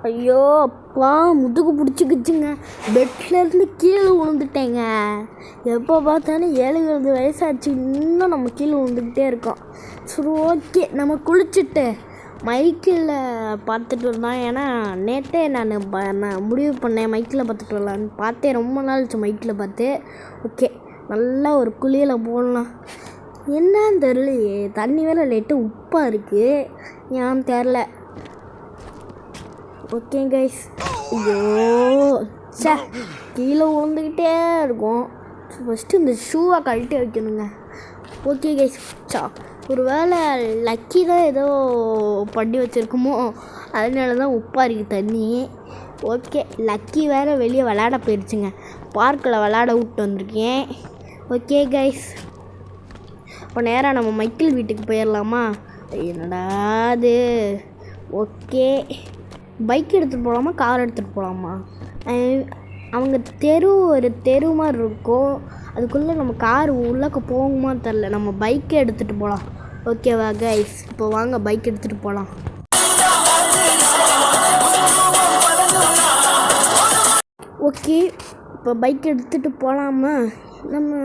ஐயோ அப்பா முதுகு பிடிச்சிக்கிச்சுங்க. பெட்லேருந்து கீழே விழுந்துட்டேங்க. எப்போ பார்த்தாலும் 7 வயசாச்சு, இன்னும் நம்ம கீழே விழுந்துக்கிட்டே இருக்கோம். சரி ஓகே, நம்ம குளிச்சுட்டு மைக்கில் பார்த்துட்டு வரலாம். ஏன்னா நேற்றே நான் முடிவு பண்ணேன் மைக்கில் பார்த்துட்டு வரலான்னு. பார்த்தேன், ரொம்ப நாள் ஆச்சு மைக்கில் பார்த்து. ஓகே, நல்லா ஒரு குளியலை போடலாம். என்னன்னு தெரியலையே, தண்ணி வேறு லைட்டாக உப்பாக இருக்குது, ஏன்னு தெரில. ஓகே கைஸ், ஐயோ சே கீழே விழுந்துக்கிட்டே இருக்கும். ஃபஸ்ட்டு இந்த ஷூவை கழட்டி வைக்கணுங்க. ஓகே கைஸ், ஒரு வேளை லக்கி தான் ஏதோ பண்ணி வச்சுருக்குமோ, அதனால தான் உப்பாக இருக்குது தண்ணி. ஓகே, லக்கி வேறு வெளியே விளையாட போயிடுச்சுங்க. பார்க்கில் விளையாட விட்டு வந்திருக்கேன். ஓகே கைஸ், இப்போ நேராக நம்ம மைக்கிள் வீட்டுக்கு போயிடலாமா? என்னடா அது. ஓகே, பைக் எடுத்துகிட்டு போகலாமா, கார் எடுத்துகிட்டு போகலாமா? அவங்க ஒரு தெரு மாதிரி இருக்கும், அதுக்குள்ளே நம்ம கார் உள்ளக்க போகுமா தெரில. நம்ம பைக்கை எடுத்துகிட்டு போகலாம். ஓகேவா கைஸ், இப்போ வாங்க பைக் எடுத்துகிட்டு போகலாம். ஓகே, இப்போ பைக் எடுத்துகிட்டு போகலாமா? நம்ம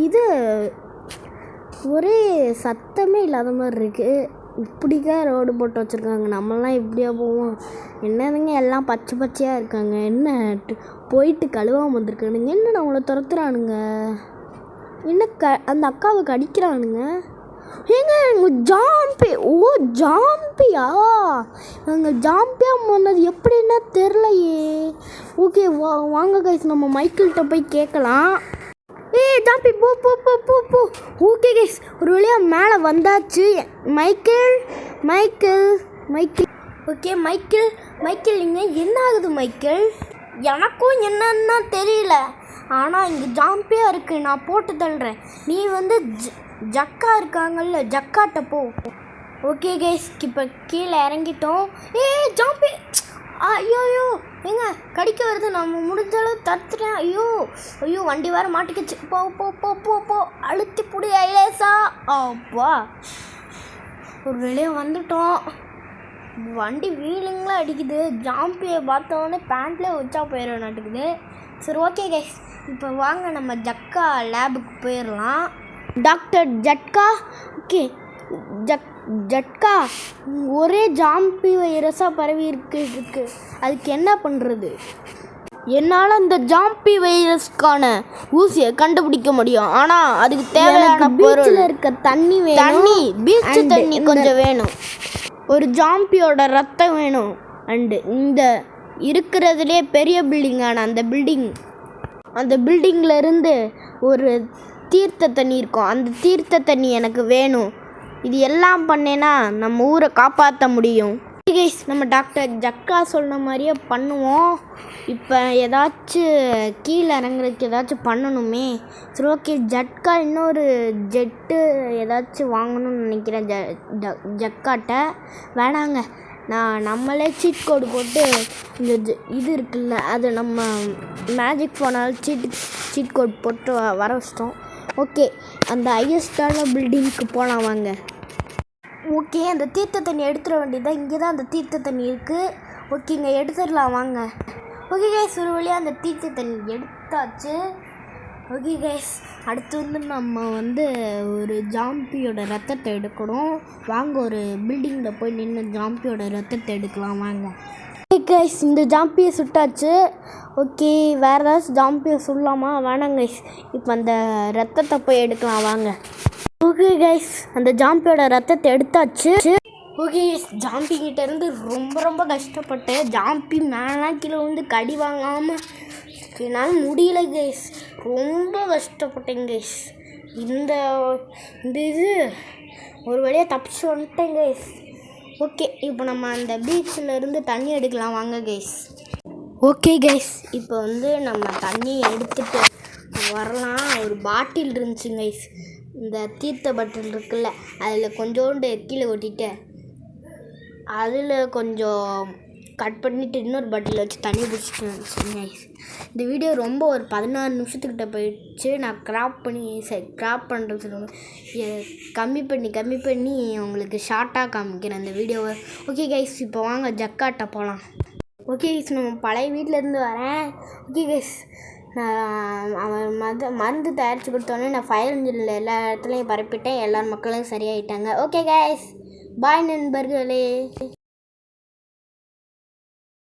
இது ஒரே சத்தமே இல்லாத மாதிரி இருக்குது. இப்படிக்கா ரோடு போட்டு வச்சுருக்காங்க, நம்மளாம் இப்படியா போவோம்? என்னதுங்க எல்லாம் பச்சை பச்சையாக இருக்காங்க. என்ன போயிட்டு கழுவாமல் வந்திருக்கானுங்க. என்ன நம்மளை துரத்துறானுங்க? என்ன அந்த அக்காவை கடிக்கிறானுங்க. ஏங்க எங்கள் ஜாம்பி, ஜாம்பியா? எங்கள் ஜாம்பியாக போனது எப்படின்னா தெரிலையே. ஓகே வாங்க கைஸ், நம்ம மைக்கிள்கிட்ட போய் கேட்கலாம். ஜாம்பி போ போ போ போ போ. ஓகே கைஸ், ஒரு வழியாக மேலே வந்தாச்சு. Michael Michael Michael okay Michael இங்கே என்ன ஆகுது மைக்கிள்? எனக்கும் என்னன்னா தெரியல, ஆனால் இங்கே ஜாம்பியாக இருக்குது. நான் போட்டு தள்ளுறேன், நீ வந்து ஜக்கா இருக்காங்கல்ல, ஜக்காட்ட போ. ஓகே கைஸ், இப்போ கீழே இறங்கிட்டோம். ஜாம்பி, ஐயோ ஏங்க கடிக்க வருது. நம்ம முடிஞ்ச அளவு தடுத்துட்டேன். ஐயோ வண்டி வேறு மாட்டிக்கிச்சு. போ போ போ போ போ அழுத்தி புடி ஐலேசா. அப்பா ஒரு வெளியே வந்துட்டோம். வண்டி வீலுங்களாம் அடிக்குது. ஜாம்பியை பார்த்தோன்னே பேண்ட்லேயே வச்சா போயிட நாட்டுக்குது. சரி ஓகே கைஸ், இப்போ வாங்க நம்ம ஜக்கா லேபுக்கு போயிடலாம். டாக்டர் ஜட்கா. ஓகே ஜட்கா, ஒரே ஜாம்பி வைரஸாக பரவி இருக்கு, அதுக்கு என்ன பண்ணுறது? என்னால் அந்த ஜாம்பி வைரஸ்க்கான ஊசியை கண்டுபிடிக்க முடியும், ஆனால் அதுக்கு தேவையான பொருள் இருக்க தண்ணி பீச் தண்ணி கொஞ்சம் வேணும், ஒரு ஜாம்பியோட ரத்தம் வேணும், அண்டு இந்த இருக்கிறதுலே பெரிய பில்டிங்கான அந்த பில்டிங்கில் இருந்து ஒரு தீர்த்த தண்ணி இருக்கும், அந்த தீர்த்த தண்ணி எனக்கு வேணும். இது எல்லாம் பண்ணேன்னா நம்ம ஊரை காப்பாற்ற முடியும். கைஸ், நம்ம டாக்டர் ஜக்கா சொன்ன மாதிரியே பண்ணுவோம். இப்போ ஏதாச்சும் கீழே இறங்குறதுக்கு ஏதாச்சும் பண்ணணுமே. சரி ஓகே, ஜட்கா இன்னொரு ஜெட்டு ஏதாச்சும் வாங்கணும்னு நினைக்கிறேன். ஜக்காட்ட வேணாங்க, நம்மளே சீட் கோடு போட்டு இந்த இது இருக்குல்ல, அது நம்ம மேஜிக் ஃபோனால் சீட் கோட் போட்டு வர வச்சிட்டோம். ஓகே, அந்த ஹையஸ்டான பில்டிங்க்கு போகலாம் வாங்க. ஓகே, அந்த தீர்த்த தண்ணி எடுத்துட வேண்டியதான். இங்கே தான் அந்த தீர்த்த தண்ணி இருக்குது. ஓகே, இங்கே எடுத்துடலாம் வாங்க. ஓகே கைஸ், ஒரு வழியாக அந்த தீர்த்த தண்ணி எடுத்தாச்சு. ஓகே கைஸ், அடுத்து வந்து நம்ம ஒரு ஜாம்பியோட ரத்தத்தை எடுக்கணும். வாங்க, ஒரு பில்டிங்கில் போய் நின்று ஜாம்பியோட ரத்தத்தை எடுக்கலாம் வாங்க. ஓகே கைஸ், இந்த ஜாம்பியை சுட்டாச்சு. ஓகே, வேறு ஏதாச்சும் ஜாம்பியை சுடலாமா? வேணாங்க கைஸ், இப்போ அந்த ரத்தத்தை போய் எடுக்கலாம் வாங்க. ஓகே கைஸ், அந்த ஜாம்பியோட ரத்தத்தை எடுத்தாச்சு. ஓகே கைஸ், ஜாம்பிக்கிட்ட இருந்து ரொம்ப கஷ்டப்பட்டேன். ஜாம்பி மேலே கீழே கடி வாங்காமல் என்னால் முடியல கைஸ், ரொம்ப கஷ்டப்பட்டேன் கைஸ். இந்த இது ஒரு வழியாக தப்பிச்சு வந்துட்டேன் கைஸ். ஓகே, இப்போ நம்ம அந்த பீச்சில் இருந்து தண்ணி எடுக்கலாம் வாங்க கைஸ். ஓகே கைஸ், இப்போ நம்ம தண்ணி எடுத்துகிட்டு வரலாம். ஒரு பாட்டில் இருந்துச்சு கைஸ், இந்த தீர்த்த பாட்டில் இருக்குல்ல, அதில் கொஞ்சோண்டு கீழே கொட்டிட்டு அதில் கொஞ்சம் கட் பண்ணிவிட்டு இன்னொரு பாட்டில் வச்சு தண்ணி பிடிச்சிட்டு வந்துச்சுங்க கைஸ். இந்த வீடியோ ரொம்ப ஒரு 16 நிமிஷத்துக்கிட்ட போயிடுச்சு. நான் க்ராப் பண்ணுறது கம்மி பண்ணி உங்களுக்கு ஷார்ட்டாக காமிக்கிறேன் அந்த வீடியோவை. ஓகே கைஸ், இப்போ வாங்க ஜக்காட்ட போகலாம். ஓகே கைஸ், நம்ம பழைய வீட்டிலேருந்து வரேன். ஓகே கைஸ், நான் அவன் மருந்து தயாரித்து கொடுத்தோன்னே நான் ஃபயர் இன்ஜினில் எல்லா இடத்துலையும் பரப்பிட்டேன். எல்லா மக்களும் சரியாயிட்டாங்க. ஓகே கைஸ், பாய் நண்பர்களே.